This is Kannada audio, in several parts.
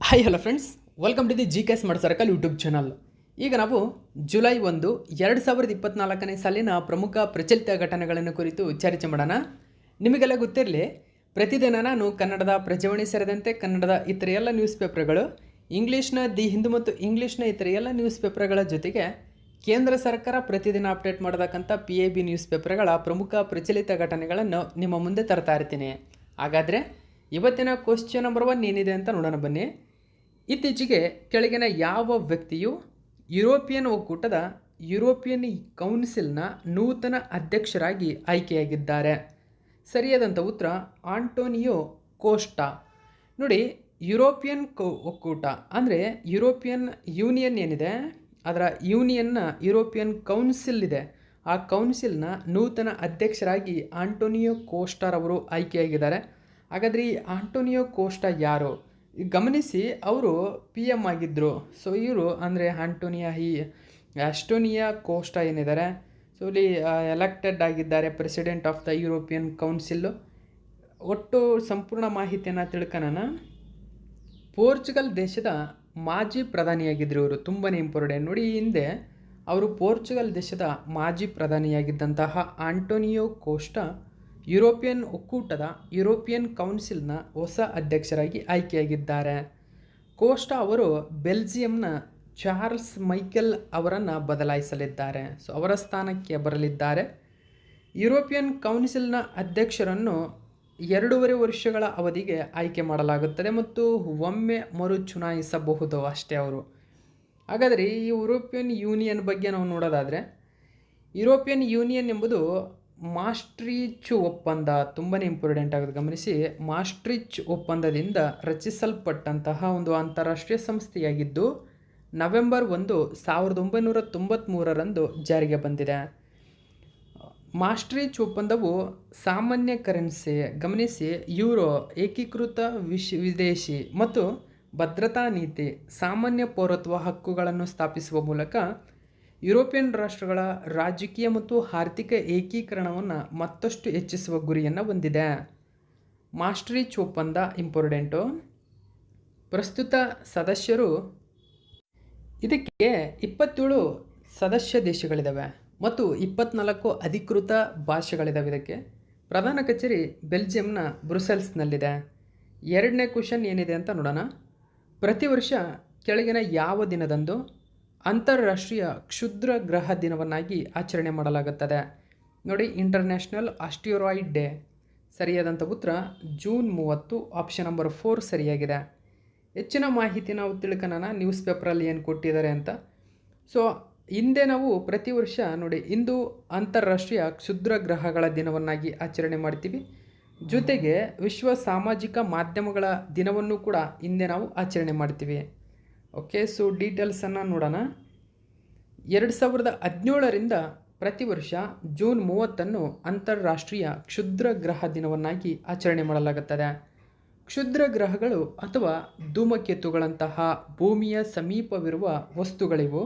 Hi hello friends, welcome to the G K smart circle YouTube channel. ಈಗ ನಾವು ಜುಲೈ 1, 2024 ಸಾಲಿನ ಪ್ರಮುಖ ಪ್ರಚಲಿತ ಘಟನೆಗಳನ್ನು ಕುರಿತು ಚರ್ಚೆ ಮಾಡೋಣ. ನಿಮಗೆಲ್ಲ ಗೊತ್ತಿರಲಿ, ಪ್ರತಿದಿನ ನಾನು ಕನ್ನಡದ ಪ್ರಜಾವಾಣಿ ಸೇರಿದಂತೆ ಕನ್ನಡದ ಇತರ ಎಲ್ಲ ನ್ಯೂಸ್ ಪೇಪರ್ಗಳು, ಇಂಗ್ಲೀಷ್ನ ದಿ ಹಿಂದೂ ಮತ್ತು ಇಂಗ್ಲೀಷ್ನ ಇತರ ಎಲ್ಲ ನ್ಯೂಸ್ ಪೇಪರ್ಗಳ ಜೊತೆಗೆ ಕೇಂದ್ರ ಸರ್ಕಾರ ಪ್ರತಿದಿನ ಅಪ್ಡೇಟ್ ಮಾಡತಕ್ಕಂಥ PIB ನ್ಯೂಸ್ ಪೇಪರ್ಗಳ ಪ್ರಮುಖ ಪ್ರಚಲಿತ ಘಟನೆಗಳನ್ನು ನಿಮ್ಮ ಮುಂದೆ ತರ್ತಾ ಇರ್ತೀನಿ. ಹಾಗಾದರೆ ಇವತ್ತಿನ ಕ್ವಶ್ಚನ್ ನಂಬರ್ 1 ಏನಿದೆ ಅಂತ ನೋಡೋಣ ಬನ್ನಿ. ಇತ್ತೀಚೆಗೆ ಕೆಳಗಿನ ಯಾವ ವ್ಯಕ್ತಿಯು ಯುರೋಪಿಯನ್ ಒಕ್ಕೂಟದ ಯುರೋಪಿಯನ್ ಕೌನ್ಸಿಲ್ನ ನೂತನ ಅಧ್ಯಕ್ಷರಾಗಿ ಆಯ್ಕೆಯಾಗಿದ್ದಾರೆ? ಸರಿಯಾದಂಥ ಉತ್ತರ ಆಂಟೋನಿಯೋ ಕೋಸ್ಟಾ. ನೋಡಿ, ಯುರೋಪಿಯನ್ ಒಕ್ಕೂಟ ಅಂದರೆ ಯುರೋಪಿಯನ್ ಯೂನಿಯನ್ ಏನಿದೆ, ಅದರ ಯುರೋಪಿಯನ್ ಕೌನ್ಸಿಲ್ ಇದೆ. ಆ ಕೌನ್ಸಿಲ್ನ ನೂತನ ಅಧ್ಯಕ್ಷರಾಗಿ ಆಂಟೋನಿಯೋ ಕೋಸ್ಟಾರವರು ಆಯ್ಕೆಯಾಗಿದ್ದಾರೆ. ಹಾಗಾದರೆ ಈ ಆಂಟೋನಿಯೋ ಕೋಸ್ಟಾ ಯಾರು? ಗಮನಿಸಿ, ಅವರು PM ಆಗಿದ್ದರು. ಸೊ ಇವರು ಅಂದರೆ ಆಸ್ಟೋನಿಯಾ ಕೋಸ್ಟಾ ಏನಿದ್ದಾರೆ, ಸೊ ಇಲ್ಲಿ ಎಲೆಕ್ಟೆಡ್ ಆಗಿದ್ದಾರೆ president of the European council. ಒಟ್ಟು ಸಂಪೂರ್ಣ ಮಾಹಿತಿಯನ್ನು ತಿಳ್ಕೊಳ್ಳೋಣ. ಪೋರ್ಚುಗಲ್ ದೇಶದ ಮಾಜಿ ಪ್ರಧಾನಿಯಾಗಿದ್ದರು ಇವರು. ತುಂಬಾ ಇಂಪಾರ್ಟೆಂಟ್ ನೋಡಿ. ಹಿಂದೆ ಅವರು ಪೋರ್ಚುಗಲ್ ದೇಶದ ಮಾಜಿ ಪ್ರಧಾನಿಯಾಗಿದ್ದಂತಹ ಆಂಟೋನಿಯೋ ಕೋಸ್ಟಾ ಯುರೋಪಿಯನ್ ಒಕ್ಕೂಟದ ಯುರೋಪಿಯನ್ ಕೌನ್ಸಿಲ್ನ ಹೊಸ ಅಧ್ಯಕ್ಷರಾಗಿ ಆಯ್ಕೆಯಾಗಿದ್ದಾರೆ. ಕೋಸ್ಟಾ ಅವರು ಬೆಲ್ಜಿಯಂನ ಚಾರ್ಲ್ಸ್ ಮೈಕೆಲ್ ಅವರನ್ನು ಬದಲಾಯಿಸಲಿದ್ದಾರೆ. ಸೊ ಅವರ ಸ್ಥಾನಕ್ಕೆ ಬರಲಿದ್ದಾರೆ. ಯುರೋಪಿಯನ್ ಕೌನ್ಸಿಲ್ನ ಅಧ್ಯಕ್ಷರನ್ನು 2.5 ವರ್ಷಗಳ ಅವಧಿಗೆ ಆಯ್ಕೆ ಮಾಡಲಾಗುತ್ತದೆ ಮತ್ತು ಒಮ್ಮೆ ಮರು ಚುನಾಯಿಸಬಹುದು ಅಷ್ಟೇ ಅವರು. ಹಾಗಾದರೆ ಈ ಯುರೋಪಿಯನ್ ಯೂನಿಯನ್ ಬಗ್ಗೆ ನಾವು ನೋಡೋದಾದರೆ, ಯುರೋಪಿಯನ್ ಯೂನಿಯನ್ ಎಂಬುದು ಮಾಸ್ಟ್ರಿಚ್ ಒಪ್ಪಂದ ತುಂಬಾ ಇಂಪಾರ್ಟೆಂಟ್ ಆಗುತ್ತೆ. ಗಮನಿಸಿ, ಮಾಸ್ಟ್ರಿಚ್ ಒಪ್ಪಂದದಿಂದ ರಚಿಸಲ್ಪಟ್ಟಂತಹ ಒಂದು ಅಂತಾರಾಷ್ಟ್ರೀಯ ಸಂಸ್ಥೆಯಾಗಿದ್ದು ನವೆಂಬರ್ 1, 1993ರಂದು ಜಾರಿಗೆ ಬಂದಿದೆ. ಮಾಸ್ಟ್ರಿಚ್ ಒಪ್ಪಂದವು ಸಾಮಾನ್ಯ ಕರೆನ್ಸಿ, ಗಮನಿಸಿ, ಯೂರೋ, ಏಕೀಕೃತ ವಿದೇಶಿ ಮತ್ತು ಭದ್ರತಾ ನೀತಿ, ಸಾಮಾನ್ಯ ಪೌರತ್ವ ಹಕ್ಕುಗಳನ್ನು ಸ್ಥಾಪಿಸುವ ಮೂಲಕ ಯುರೋಪಿಯನ್ ರಾಷ್ಟ್ರಗಳ ರಾಜಕೀಯ ಮತ್ತು ಆರ್ಥಿಕ ಏಕೀಕರಣವನ್ನು ಮತ್ತಷ್ಟು ಹೆಚ್ಚಿಸುವ ಗುರಿಯನ್ನು ಹೊಂದಿದೆ. ಮಾಸ್ಟ್ರಿಚ್ ಒಪ್ಪಂದ ಇಂಪಾರ್ಟೆಂಟು. ಪ್ರಸ್ತುತ ಸದಸ್ಯರು, ಇದಕ್ಕೆ 27 ಸದಸ್ಯ ದೇಶಗಳಿದ್ದಾವೆ ಮತ್ತು 24 ಅಧಿಕೃತ ಭಾಷೆಗಳಿದ್ದಾವೆ. ಇದಕ್ಕೆ ಪ್ರಧಾನ ಕಚೇರಿ ಬೆಲ್ಜಿಯಂನ ಬ್ರುಸೆಲ್ಸ್ನಲ್ಲಿದೆ. 2ನೇ ಕ್ವಶನ್ ಏನಿದೆ ಅಂತ ನೋಡೋಣ. ಪ್ರತಿ ವರ್ಷ ಕೆಳಗಿನ ಯಾವ ದಿನದಂದು ಅಂತಾರಾಷ್ಟ್ರೀಯ ಕ್ಷುದ್ರ ಗ್ರಹ ದಿನವನ್ನಾಗಿ ಆಚರಣೆ ಮಾಡಲಾಗುತ್ತದೆ? ನೋಡಿ, ಇಂಟರ್ನ್ಯಾಷನಲ್ ಆಸ್ಟಿರಾಯ್ಡ್ ಡೇ. ಸರಿಯಾದಂಥ ಉತ್ತರ ಜೂನ್ 30, ಆಪ್ಷನ್ ನಂಬರ್ 4 ಸರಿಯಾಗಿದೆ. ಹೆಚ್ಚಿನ ಮಾಹಿತಿ ನಾವು ತಿಳ್ಕೊಳ್ಳೋಣ ನ್ಯೂಸ್ ಪೇಪರಲ್ಲಿ ಏನು ಕೊಟ್ಟಿದ್ದಾರೆ ಅಂತ. ಸೊ ಹಿಂದೆ ನಾವು ಪ್ರತಿ ವರ್ಷ ನೋಡಿ, ಇಂದು ಅಂತಾರಾಷ್ಟ್ರೀಯ ಕ್ಷುದ್ರ ಗ್ರಹಗಳ ದಿನವನ್ನಾಗಿ ಆಚರಣೆ ಮಾಡ್ತೀವಿ. ಜೊತೆಗೆ ವಿಶ್ವ ಸಾಮಾಜಿಕ ಮಾಧ್ಯಮಗಳ ದಿನವನ್ನು ಕೂಡ ಹಿಂದೆ ನಾವು ಆಚರಣೆ ಮಾಡ್ತೀವಿ. ಓಕೆ, ಸೊ ಡೀಟೇಲ್ಸನ್ನು ನೋಡೋಣ. 2017ರಿಂದ ಪ್ರತಿ ವರ್ಷ ಜೂನ್ 30 ಅಂತಾರಾಷ್ಟ್ರೀಯ ಕ್ಷುದ್ರ ಗ್ರಹ ದಿನವನ್ನಾಗಿ ಆಚರಣೆ ಮಾಡಲಾಗುತ್ತದೆ. ಕ್ಷುದ್ರ ಗ್ರಹಗಳು ಅಥವಾ ಧೂಮಕೇತುಗಳಂತಹ ಭೂಮಿಯ ಸಮೀಪವಿರುವ ವಸ್ತುಗಳಿವು.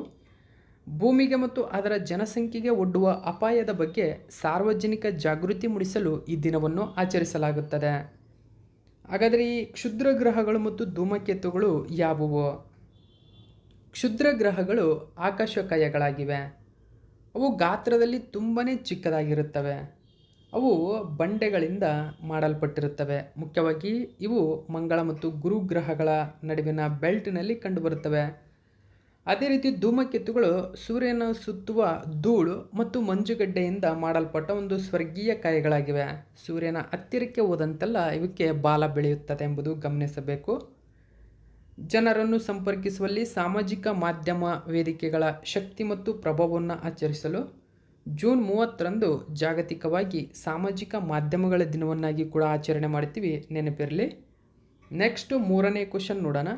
ಭೂಮಿಗೆ ಮತ್ತು ಅದರ ಜನಸಂಖ್ಯೆಗೆ ಒಡ್ಡುವ ಅಪಾಯದ ಬಗ್ಗೆ ಸಾರ್ವಜನಿಕ ಜಾಗೃತಿ ಮೂಡಿಸಲು ಈ ದಿನವನ್ನು ಆಚರಿಸಲಾಗುತ್ತದೆ. ಹಾಗಾದರೆ ಈ ಕ್ಷುದ್ರ ಗ್ರಹಗಳು ಮತ್ತು ಧೂಮಕೇತುಗಳು ಯಾವುವು? ಕ್ಷುದ್ರ ಗ್ರಹಗಳು ಆಕಾಶಕಾಯಗಳಾಗಿವೆ. ಅವು ಗಾತ್ರದಲ್ಲಿ ತುಂಬಾ ಚಿಕ್ಕದಾಗಿರುತ್ತವೆ. ಅವು ಬಂಡೆಗಳಿಂದ ಮಾಡಲ್ಪಟ್ಟಿರುತ್ತವೆ. ಮುಖ್ಯವಾಗಿ ಇವು ಮಂಗಳ ಮತ್ತು ಗುರು ಗ್ರಹಗಳ ನಡುವಿನ ಬೆಲ್ಟ್ನಲ್ಲಿ ಕಂಡುಬರುತ್ತವೆ. ಅದೇ ರೀತಿ ಧೂಮಕೇತುಗಳು ಸೂರ್ಯನ ಸುತ್ತುವ ಧೂಳು ಮತ್ತು ಮಂಜುಗಡ್ಡೆಯಿಂದ ಮಾಡಲ್ಪಟ್ಟ ಒಂದು ಸ್ವರ್ಗೀಯ ಕಾಯಗಳಾಗಿವೆ. ಸೂರ್ಯನ ಹತ್ತಿರಕ್ಕೆ ಹೋದಂತೆಲ್ಲ ಇವಕ್ಕೆ ಬಾಲ ಬೆಳೆಯುತ್ತದೆ ಎಂಬುದು ಗಮನಿಸಬೇಕು. ಜನರನ್ನು ಸಂಪರ್ಕಿಸುವಲ್ಲಿ ಸಾಮಾಜಿಕ ಮಾಧ್ಯಮ ವೇದಿಕೆಗಳ ಶಕ್ತಿ ಮತ್ತು ಪ್ರಭಾವವನ್ನು ಆಚರಿಸಲು ಜೂನ್ 30ರಂದು ಜಾಗತಿಕವಾಗಿ ಸಾಮಾಜಿಕ ಮಾಧ್ಯಮಗಳ ದಿನವನ್ನಾಗಿ ಕೂಡ ಆಚರಣೆ ಮಾಡ್ತೀವಿ, ನೆನಪಿರಲಿ. ನೆಕ್ಸ್ಟ್ 3ನೇ ಕ್ವಶನ್ ನೋಡೋಣ.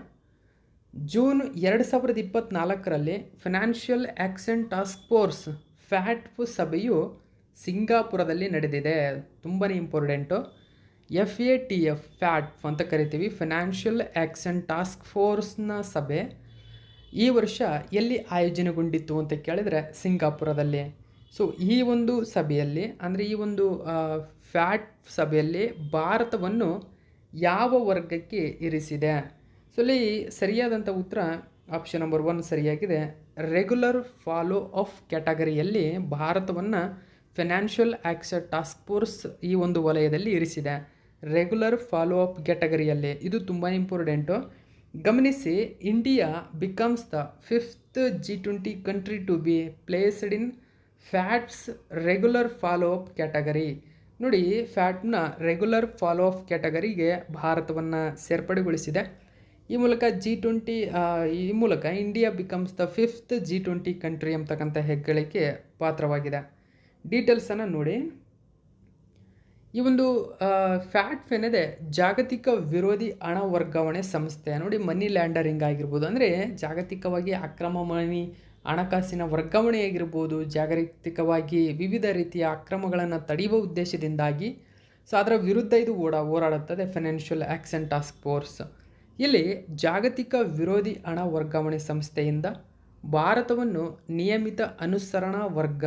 ಜೂನ್ 2024ರಲ್ಲಿ financial action task force FATF ಸಭೆಯು ಸಿಂಗಾಪುರದಲ್ಲಿ ನಡೆದಿದೆ. ತುಂಬಾ ಇಂಪಾರ್ಟೆಂಟು. FATF ಅಂತ ಕರಿತೀವಿ, ಫೈನಾನ್ಷಿಯಲ್ ಆ್ಯಕ್ಷನ್ ಟಾಸ್ಕ್ ಫೋರ್ಸ್ನ ಸಭೆ ಈ ವರ್ಷ ಎಲ್ಲಿ ಆಯೋಜನೆಗೊಂಡಿತ್ತು ಅಂತ ಕೇಳಿದರೆ ಸಿಂಗಾಪುರದಲ್ಲಿ. ಸೊ ಈ ಒಂದು ಸಭೆಯಲ್ಲಿ, ಅಂದರೆ ಈ ಒಂದು FATF ಸಭೆಯಲ್ಲಿ ಭಾರತವನ್ನು ಯಾವ ವರ್ಗಕ್ಕೆ ಇರಿಸಿದೆ? ಸೊ ಇಲ್ಲಿ ಸರಿಯಾದಂಥ ಉತ್ತರ ಆಪ್ಷನ್ ನಂಬರ್ 1 ಸರಿಯಾಗಿದೆ. ರೆಗ್ಯುಲರ್ ಫಾಲೋ ಆಫ್ ಕ್ಯಾಟಗರಿಯಲ್ಲಿ ಭಾರತವನ್ನು ಫೈನಾನ್ಷಿಯಲ್ ಆ್ಯಕ್ಷನ್ ಟಾಸ್ಕ್ ಫೋರ್ಸ್ ಈ ಒಂದು ವಲಯದಲ್ಲಿ ಇರಿಸಿದೆ. ರೆಗ್ಯುಲರ್ ಫಾಲೋ ಅಪ್ ಕ್ಯಾಟಗರಿಯಲ್ಲಿ ಇದು ತುಂಬ ಇಂಪಾರ್ಟೆಂಟು. ಗಮನಿಸಿ, India becomes the 5th G20 country to be placed in FATF's regular follow up category. ನೋಡಿ, ಫ್ಯಾಟ್ನ ರೆಗ್ಯುಲರ್ ಫಾಲೋ ಅಪ್ ಕ್ಯಾಟಗರಿಗೆ ಭಾರತವನ್ನು ಸೇರ್ಪಡೆಗೊಳಿಸಿದೆ. ಈ ಮೂಲಕ ಈ ಮೂಲಕ India becomes the 5th G20 country ಅಂತಕ್ಕಂಥ ಹೆಗ್ಗಳಿಕೆ ಪಾತ್ರವಾಗಿದೆ. ಡೀಟೇಲ್ಸನ್ನು ನೋಡಿ. ಈ ಒಂದು ಫ್ಯಾಟ್ ಏನಿದೆ ಜಾಗತಿಕ ವಿರೋಧಿ ಹಣ ವರ್ಗಾವಣೆ ಸಂಸ್ಥೆ. ನೋಡಿ, ಮನಿ ಲ್ಯಾಂಡರಿಂಗ್ ಆಗಿರ್ಬೋದು, ಅಂದರೆ ಜಾಗತಿಕವಾಗಿ ಅಕ್ರಮ ಹಣಕಾಸಿನ ವರ್ಗಾವಣೆ ಆಗಿರ್ಬೋದು, ಜಾಗತಿಕವಾಗಿ ವಿವಿಧ ರೀತಿಯ ಅಕ್ರಮಗಳನ್ನು ತಡೆಯುವ ಉದ್ದೇಶದಿಂದಾಗಿ ಅದರ ವಿರುದ್ಧ ಇದು ಹೋರಾಡುತ್ತದೆ ಫೈನಾನ್ಷಿಯಲ್ ಆ್ಯಕ್ಷನ್ ಟಾಸ್ಕ್ ಫೋರ್ಸ್. ಇಲ್ಲಿ ಜಾಗತಿಕ ವಿರೋಧಿ ಹಣ ವರ್ಗಾವಣೆ ಸಂಸ್ಥೆಯಿಂದ ಭಾರತವನ್ನು ನಿಯಮಿತ ಅನುಸರಣಾ ವರ್ಗ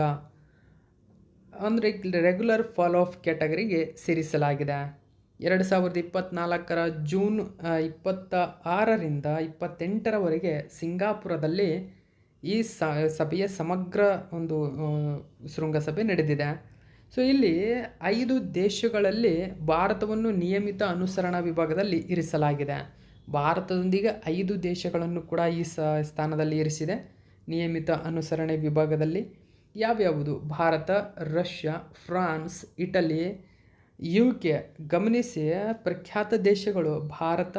ಅಂದರೆ ರೆಗ್ಯುಲರ್ ಫಾಲೋ ಆಫ್ ಕ್ಯಾಟಗರಿಗೆ ಸೇರಿಸಲಾಗಿದೆ. 2024 ಜೂನ್ 26ರಿಂದ 28ರವರೆಗೆ ಸಿಂಗಾಪುರದಲ್ಲಿ ಈ ಸಭೆಯ ಸಮಗ್ರ ಒಂದು ಶೃಂಗಸಭೆ ನಡೆದಿದೆ. ಸೊ ಇಲ್ಲಿ 5 ದೇಶಗಳಲ್ಲಿ ಭಾರತವನ್ನು ನಿಯಮಿತ ಅನುಸರಣಾ ವಿಭಾಗದಲ್ಲಿ ಇರಿಸಲಾಗಿದೆ. ಭಾರತದೊಂದಿಗೆ 5 ದೇಶಗಳನ್ನು ಕೂಡ ಈ ಸ್ಥಾನದಲ್ಲಿ ಇರಿಸಿದೆ ನಿಯಮಿತ ಅನುಸರಣೆ ವಿಭಾಗದಲ್ಲಿ. ಯಾವ್ಯಾವುದು? Bharat, Russia, France, Italy, UK. ಗಮನಿಸಿ, ಪ್ರಖ್ಯಾತ ದೇಶಗಳು Bharat,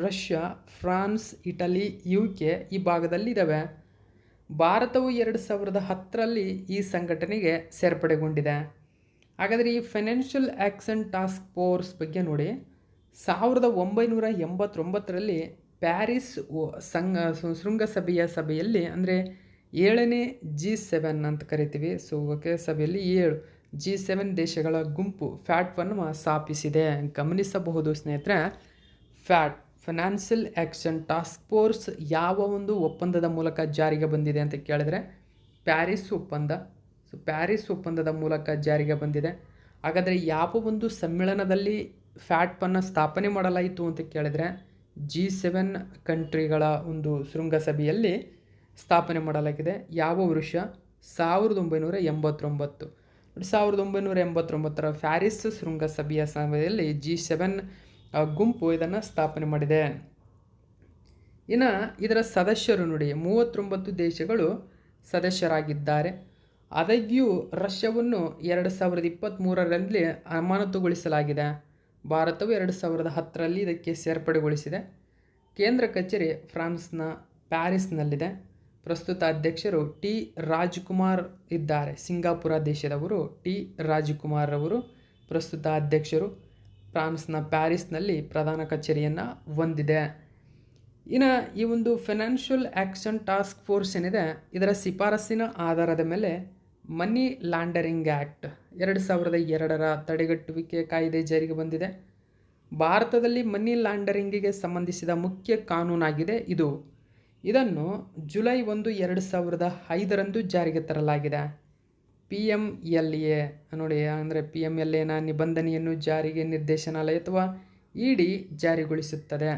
Russia, France, Italy, UK ಈ ಭಾಗದಲ್ಲಿದ್ದಾವೆ. ಭಾರತವು 2010ರಲ್ಲಿ ಈ ಸಂಘಟನೆಗೆ ಸೇರ್ಪಡೆಗೊಂಡಿದೆ. ಹಾಗಾದರೆ ಈ ಫೈನಾನ್ಷಿಯಲ್ ಆ್ಯಕ್ಷನ್ ಟಾಸ್ಕ್ ಫೋರ್ಸ್ ಬಗ್ಗೆ ನೋಡಿ. 1989ರಲ್ಲಿ ಪ್ಯಾರಿಸ್ ಶೃಂಗಸಭೆಯ ಸಭೆಯಲ್ಲಿ, ಅಂದರೆ 7ನೇ G7 ಅಂತ ಕರಿತೀವಿ. ಸಭೆಯಲ್ಲಿ 7 G7 ದೇಶಗಳ ಗುಂಪು ಫ್ಯಾಟ್ವನ್ನು ಸ್ಥಾಪಿಸಿದೆ. ಗಮನಿಸಬಹುದು ಸ್ನೇಹಿತರೆ, fat financial action task force ಯಾವ ಒಂದು ಒಪ್ಪಂದದ ಮೂಲಕ ಜಾರಿಗೆ ಬಂದಿದೆ ಅಂತ ಕೇಳಿದರೆ ಪ್ಯಾರಿಸ್ ಒಪ್ಪಂದ. ಪ್ಯಾರಿಸ್ ಒಪ್ಪಂದದ ಮೂಲಕ ಜಾರಿಗೆ ಬಂದಿದೆ. ಹಾಗಾದರೆ ಯಾವ ಒಂದು ಸಮ್ಮೇಳನದಲ್ಲಿ ಫ್ಯಾಟ್ವನ್ನು ಸ್ಥಾಪನೆ ಮಾಡಲಾಯಿತು ಅಂತ ಕೇಳಿದರೆ G7 ಕಂಟ್ರಿಗಳ ಒಂದು ಶೃಂಗಸಭೆಯಲ್ಲಿ ಸ್ಥಾಪನೆ ಮಾಡಲಾಗಿದೆ. ಯಾವ ವರ್ಷ? 1989. 1989ರ ಪ್ಯಾರಿಸ್ ಶೃಂಗಸಭೆಯ ಸಮಯದಲ್ಲಿ G7 ಗುಂಪು ಇದನ್ನು ಸ್ಥಾಪನೆ ಮಾಡಿದೆ. ಇನ್ನು ಇದರ ಸದಸ್ಯರು ನೋಡಿ, 39 ದೇಶಗಳು ಸದಸ್ಯರಾಗಿದ್ದಾರೆ. ಆದಾಗ್ಯೂ ರಷ್ಯಾವನ್ನು 2023ರಲ್ಲಿ ಅಮಾನತುಗೊಳಿಸಲಾಗಿದೆ. ಭಾರತವು 2010ರಲ್ಲಿ ಇದಕ್ಕೆ ಸೇರ್ಪಡೆಗೊಳಿಸಿದೆ. ಕೇಂದ್ರ ಕಚೇರಿ ಫ್ರಾನ್ಸ್ನ ಪ್ಯಾರಿಸ್ನಲ್ಲಿದೆ. ಪ್ರಸ್ತುತ ಅಧ್ಯಕ್ಷರು ಟಿ ರಾಜ್ಕುಮಾರ್ ಇದ್ದಾರೆ. ಸಿಂಗಾಪುರ ದೇಶದವರು ಟಿ ರಾಜ್ಕುಮಾರ್ ಅವರು ಪ್ರಸ್ತುತ ಅಧ್ಯಕ್ಷರು. ಫ್ರಾನ್ಸ್ನ ಪ್ಯಾರಿಸ್ನಲ್ಲಿ ಪ್ರಧಾನ ಕಚೇರಿಯನ್ನು ಹೊಂದಿದೆ. ಇನ್ನು ಈ ಒಂದು ಫೈನಾನ್ಷಿಯಲ್ ಆ್ಯಕ್ಷನ್ ಟಾಸ್ಕ್ ಫೋರ್ಸ್ ಏನಿದೆ, ಇದರ ಶಿಫಾರಸ್ಸಿನ ಆಧಾರದ ಮೇಲೆ ಮನಿ ಲಾಂಡರಿಂಗ್ ಆ್ಯಕ್ಟ್ 2002ರ ತಡೆಗಟ್ಟುವಿಕೆ ಕಾಯ್ದೆ ಜಾರಿಗೆ ಬಂದಿದೆ. ಭಾರತದಲ್ಲಿ ಮನಿ ಲಾಂಡರಿಂಗಿಗೆ ಸಂಬಂಧಿಸಿದ ಮುಖ್ಯ ಕಾನೂನಾಗಿದೆ ಇದು. ಇದನ್ನು ಜುಲೈ 1, 2005ರಂದು ಜಾರಿಗೆ ತರಲಾಗಿದೆ. PMLA ನೋಡಿ, ಅಂದರೆ PMLAನ ನಿಬಂಧನೆಯನ್ನು ಜಾರಿಗೆ ನಿರ್ದೇಶನಾಲಯ ಅಥವಾ ED ಜಾರಿಗೊಳಿಸುತ್ತದೆ.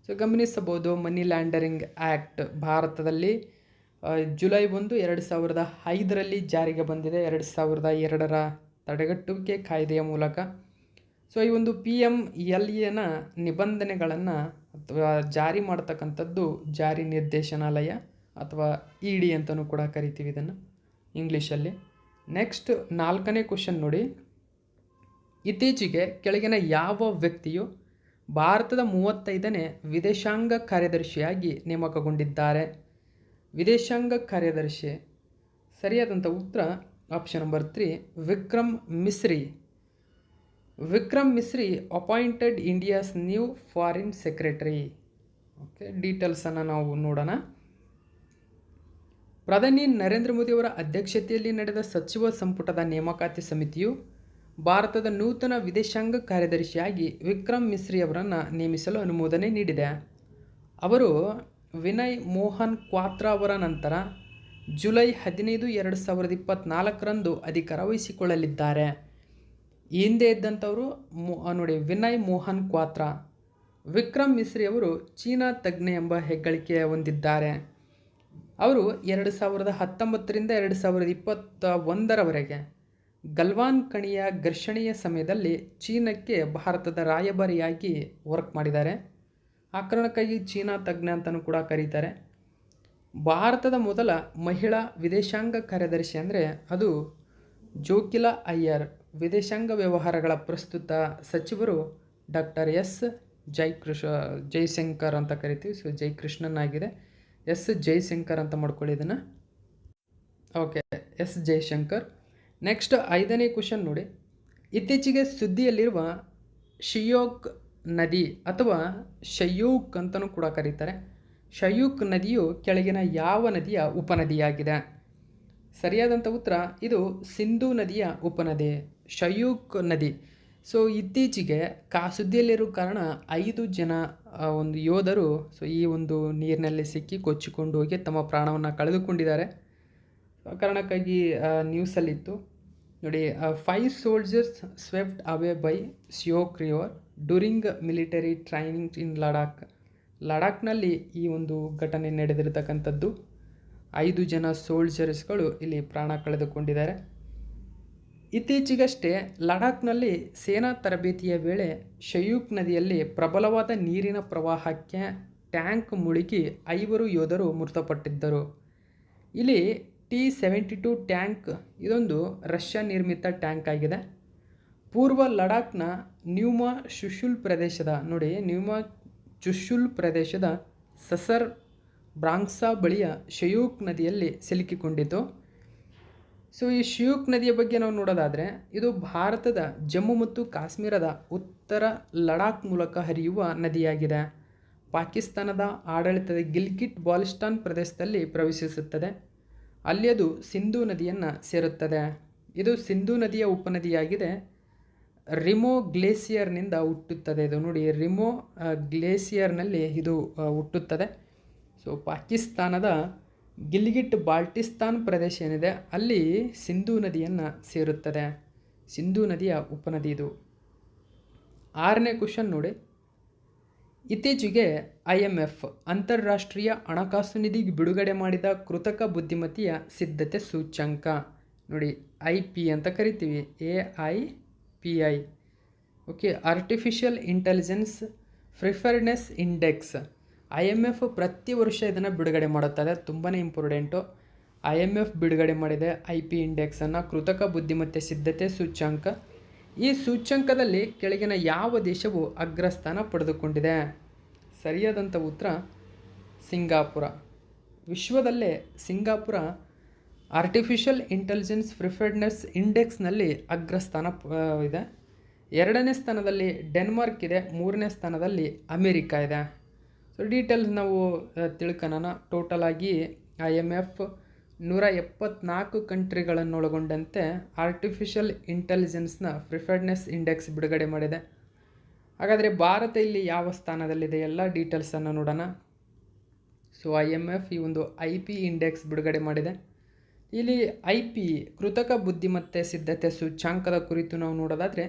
ಗಮನಿಸಬಹುದು, ಮನಿ ಲ್ಯಾಂಡರಿಂಗ್ ಆ್ಯಕ್ಟ್ ಭಾರತದಲ್ಲಿ ಜುಲೈ 1, 2005ರಲ್ಲಿ ಜಾರಿಗೆ ಬಂದಿದೆ, 2002ರ ತಡೆಗಟ್ಟುವಿಕೆ ಕಾಯ್ದೆಯ ಮೂಲಕ. ಈ ಒಂದು PMLAನ ನಿಬಂಧನೆಗಳನ್ನು ಅಥವಾ ಜಾರಿ ಮಾಡ್ತಕ್ಕಂಥದ್ದು ಜಾರಿ ನಿರ್ದೇಶನಾಲಯ ಅಥವಾ ED ಅಂತಲೂ ಕೂಡ ಕರಿತೀವಿ ಇದನ್ನು ಇಂಗ್ಲೀಷಲ್ಲಿ. ನೆಕ್ಸ್ಟ್ 4ನೇ ಕ್ವಶನ್ ನೋಡಿ. ಇತ್ತೀಚೆಗೆ ಕೆಳಗಿನ ಯಾವ ವ್ಯಕ್ತಿಯು ಭಾರತದ 35ನೇ ವಿದೇಶಾಂಗ ಕಾರ್ಯದರ್ಶಿಯಾಗಿ ನೇಮಕಗೊಂಡಿದ್ದಾರೆ? ವಿದೇಶಾಂಗ ಕಾರ್ಯದರ್ಶಿ ಸರಿಯಾದಂಥ ಉತ್ತರ option number 3 Vikram Misri. Vikram Misri appointed India's new foreign secretary. ಡೀಟೇಲ್ಸನ್ನು ನಾವು ನೋಡೋಣ. ಪ್ರಧಾನಿ ನರೇಂದ್ರ ಮೋದಿಯವರ ಅಧ್ಯಕ್ಷತೆಯಲ್ಲಿ ನಡೆದ ಸಚಿವ ಸಂಪುಟದ ನೇಮಕಾತಿ ಸಮಿತಿಯು ಭಾರತದ ನೂತನ ವಿದೇಶಾಂಗ ಕಾರ್ಯದರ್ಶಿಯಾಗಿ ವಿಕ್ರಮ್ ಮಿಸ್ರಿ ಅವರನ್ನು ನೇಮಿಸಲು ಅನುಮೋದನೆ ನೀಡಿದೆ. ಅವರು ವಿನಯ್ ಮೋಹನ್ ಕ್ವಾತ್ರಾ ಅವರ ನಂತರ ಜುಲೈ 15, 2024ರಂದು ಅಧಿಕಾರ ವಹಿಸಿಕೊಳ್ಳಲಿದ್ದಾರೆ. ಈ ಹಿಂದೆ ಇದ್ದಂಥವರು ನೋಡಿ, ವಿನಯ್ ಮೋಹನ್ ಕ್ವಾತ್ರಾ ವಿಕ್ರಮ್ ಮಿಸ್ರಿ ಅವರು ಚೀನಾ ತಜ್ಞ ಎಂಬ ಹೆಗ್ಗಳಿಕೆ ಹೊಂದಿದ್ದಾರೆ. ಅವರು 2019ರಿಂದ 2021ರವರೆಗೆ ಗಲ್ವಾನ್ ಕಣಿಯ ಘರ್ಷಣೆಯ ಸಮಯದಲ್ಲಿ ಚೀನಾಕ್ಕೆ ಭಾರತದ ರಾಯಭಾರಿಯಾಗಿ ವರ್ಕ್ ಮಾಡಿದ್ದಾರೆ. ಆ ಕಾರಣಕ್ಕಾಗಿ ಚೀನಾ ತಜ್ಞ ಅಂತಲೂ ಕೂಡ ಕರೀತಾರೆ. ಭಾರತದ ಮೊದಲ ಮಹಿಳಾ ವಿದೇಶಾಂಗ ಕಾರ್ಯದರ್ಶಿ ಅಂದರೆ ಅದು ಜೋಕಿಲಾ ಅಯ್ಯರ್. ವಿದೇಶಾಂಗ ವ್ಯವಹಾರಗಳ ಪ್ರಸ್ತುತ ಸಚಿವರು ಡಾಕ್ಟರ್ ಎಸ್ ಜೈಶಂಕರ್ ಅಂತ ಕರಿತೀವಿ. ಸೊ ಜೈಕೃಷ್ಣನ್ ಆಗಿದೆ, ಎಸ್ ಜೈಶಂಕರ್ ಅಂತ ಮಾಡ್ಕೊಳ್ಳಿ ಇದನ್ನು. Okay, S Jaishankar. ನೆಕ್ಸ್ಟ್ 5ನೇ ಕ್ವಶನ್ ನೋಡಿ. ಇತ್ತೀಚೆಗೆ ಸುದ್ದಿಯಲ್ಲಿರುವ ಶಿಯೋಕ್ ನದಿ ಅಥವಾ ಶಯೂಕ್ ಅಂತಲೂ ಕೂಡ ಕರೀತಾರೆ. ಶಯೂಕ್ ನದಿಯು ಕೆಳಗಿನ ಯಾವ ನದಿಯ ಉಪನದಿಯಾಗಿದೆ? ಸರಿಯಾದಂಥ ಉತ್ತರ ಇದು ಸಿಂಧೂ ನದಿಯ ಉಪನದಿ ಶಯೂಕ್ ನದಿ. ಸೊ ಇತ್ತೀಚೆಗೆ ಸುದ್ದಿಯಲ್ಲಿರೋ ಕಾರಣ 5 ಜನ ಒಂದು ಯೋಧರು ಈ ಒಂದು ನೀರಿನಲ್ಲಿ ಸಿಕ್ಕಿ ಕೊಚ್ಚಿಕೊಂಡು ಹೋಗಿ ತಮ್ಮ ಪ್ರಾಣವನ್ನು ಕಳೆದುಕೊಂಡಿದ್ದಾರೆ. ಆ ಕಾರಣಕ್ಕಾಗಿ ನ್ಯೂಸಲ್ಲಿತ್ತು ನೋಡಿ. 5 soldiers swept away by Shyok river during military training in Ladakh. ಲಡಾಖ್ನಲ್ಲಿ ಈ ಒಂದು ಘಟನೆ ನಡೆದಿರತಕ್ಕಂಥದ್ದು. 5 ಜನ ಸೋಲ್ಜರ್ಸ್ಗಳು ಇಲ್ಲಿ ಪ್ರಾಣ ಕಳೆದುಕೊಂಡಿದ್ದಾರೆ. ಇತ್ತೀಚೆಗಷ್ಟೇ ಲಡಾಖ್ನಲ್ಲಿ ಸೇನಾ ತರಬೇತಿಯ ವೇಳೆ ಶಯೂಕ್ ನದಿಯಲ್ಲಿ ಪ್ರಬಲವಾದ ನೀರಿನ ಪ್ರವಾಹಕ್ಕೆ ಟ್ಯಾಂಕ್ ಮುಳುಗಿ 5 ಯೋಧರು ಮೃತಪಟ್ಟಿದ್ದರು. ಇಲ್ಲಿ T-72 ಟ್ಯಾಂಕ್ ಇದೊಂದು ರಷ್ಯಾ ನಿರ್ಮಿತ ಟ್ಯಾಂಕ್ ಆಗಿದೆ. ಪೂರ್ವ ಲಡಾಖ್ನ ನ್ಯೂಮಾ ಚುಶುಲ್ ಪ್ರದೇಶದ ನ್ಯೂಮಾ ಚುಶುಲ್ ಪ್ರದೇಶದ ಸಸರ್ ಬ್ರಾಂಗ್ಸಾ ಬಳಿಯ ಶಯೂಕ್ ನದಿಯಲ್ಲಿ ಸಿಲುಕಿಕೊಂಡಿತು. ಸೊ ಈ ಶಯೂಕ್ ನದಿಯ ಬಗ್ಗೆ ನಾವು ನೋಡೋದಾದರೆ ಇದು ಭಾರತದ ಜಮ್ಮು ಮತ್ತು ಕಾಶ್ಮೀರದ ಉತ್ತರ ಲಡಾಖ್ ಮೂಲಕ ಹರಿಯುವ ನದಿಯಾಗಿದೆ. ಪಾಕಿಸ್ತಾನದ ಆಡಳಿತದ ಗಿಲ್ಗಿಟ್ ಬಾಲ್ಟಿಸ್ತಾನ್ ಪ್ರದೇಶದಲ್ಲಿ ಪ್ರವೇಶಿಸುತ್ತದೆ. ಅಲ್ಲಿ ಅದು ಸಿಂಧೂ ನದಿಯನ್ನು ಸೇರುತ್ತದೆ. ಇದು ಸಿಂಧೂ ನದಿಯ ಉಪನದಿಯಾಗಿದೆ. ರಿಮೋ ಗ್ಲೇಸಿಯರ್ನಿಂದ ಹುಟ್ಟುತ್ತದೆ. ಇದು ನೋಡಿ, ರಿಮೋ ಗ್ಲೇಸಿಯರ್ನಲ್ಲಿ ಇದು ಹುಟ್ಟುತ್ತದೆ. ಸೊ ಪಾಕಿಸ್ತಾನದ ಗಿಲ್ಗಿಟ್ ಬಾಲ್ಟಿಸ್ತಾನ್ ಪ್ರದೇಶ ಏನಿದೆ ಅಲ್ಲಿ ಸಿಂಧೂ ನದಿಯನ್ನು ಸೇರುತ್ತದೆ. ಸಿಂಧೂ ನದಿಯ ಉಪನದಿ ಇದು. 6ನೇ ಕ್ವಶನ್ ನೋಡಿ. ಇತ್ತೀಚೆಗೆ IMF ಅಂತಾರಾಷ್ಟ್ರೀಯ ಹಣಕಾಸು ನಿಧಿಗೆ ಬಿಡುಗಡೆ ಮಾಡಿದ ಕೃತಕ ಬುದ್ಧಿಮತ್ತೆಯ ಸಿದ್ಧತೆ ಸೂಚ್ಯಂಕ ನೋಡಿ, IP ಅಂತ ಕರಿತೀವಿ, AIPI. Okay, artificial intelligence preparedness index. IMF ಪ್ರತಿ ವರ್ಷ ಇದನ್ನು ಬಿಡುಗಡೆ ಮಾಡುತ್ತದೆ. ತುಂಬಾ ಇಂಪಾರ್ಟೆಂಟು. IMF ಬಿಡುಗಡೆ ಮಾಡಿದೆ IP ಇಂಡೆಕ್ಸನ್ನು, ಕೃತಕ ಬುದ್ಧಿಮತ್ತೆ ಸಿದ್ಧತೆ ಸೂಚ್ಯಂಕ. ಈ ಸೂಚ್ಯಂಕದಲ್ಲಿ ಕೆಳಗಿನ ಯಾವ ದೇಶವು ಅಗ್ರಸ್ಥಾನ ಪಡೆದುಕೊಂಡಿದೆ? ಸರಿಯಾದಂಥ ಉತ್ತರ ಸಿಂಗಾಪುರ. ವಿಶ್ವದಲ್ಲೇ ಸಿಂಗಾಪುರ ಆರ್ಟಿಫಿಷಿಯಲ್ ಇಂಟೆಲಿಜೆನ್ಸ್ ಪ್ರಿಫರ್ನೆಸ್ ಇಂಡೆಕ್ಸ್ನಲ್ಲಿ ಅಗ್ರಸ್ಥಾನ ಇದೆ. 2ನೇ ಸ್ಥಾನದಲ್ಲಿ ಡೆನ್ಮಾರ್ಕ್ ಇದೆ. 3ನೇ ಸ್ಥಾನದಲ್ಲಿ ಅಮೇರಿಕಾ ಇದೆ. ಸೊ ಡೀಟೇಲ್ಸ್ ನಾವು ತಿಳ್ಕೊಳ್ಳೋಣ. ಟೋಟಲ್ ಆಗಿ IMF 174 ಕಂಟ್ರಿಗಳನ್ನೊಳಗೊಂಡಂತೆ ಆರ್ಟಿಫಿಷಿಯಲ್ ಇಂಟೆಲಿಜೆನ್ಸ್ನ ಪ್ರಿಫರ್ನೆಸ್ ಇಂಡೆಕ್ಸ್ ಬಿಡುಗಡೆ ಮಾಡಿದೆ. ಹಾಗಾದರೆ ಭಾರತ ಇಲ್ಲಿ ಯಾವ ಸ್ಥಾನದಲ್ಲಿದೆ? ಎಲ್ಲ ಡೀಟೇಲ್ಸನ್ನು ನೋಡೋಣ. ಸೊ IMF ಈ ಒಂದು IP ಇಂಡೆಕ್ಸ್ ಬಿಡುಗಡೆ ಮಾಡಿದೆ. ಇಲ್ಲಿ IP ಕೃತಕ ಬುದ್ಧಿಮತ್ತೆ ಸಿದ್ಧತೆ ಸೂಚ್ಯಾಂಕದ ಕುರಿತು ನಾವು ನೋಡೋದಾದರೆ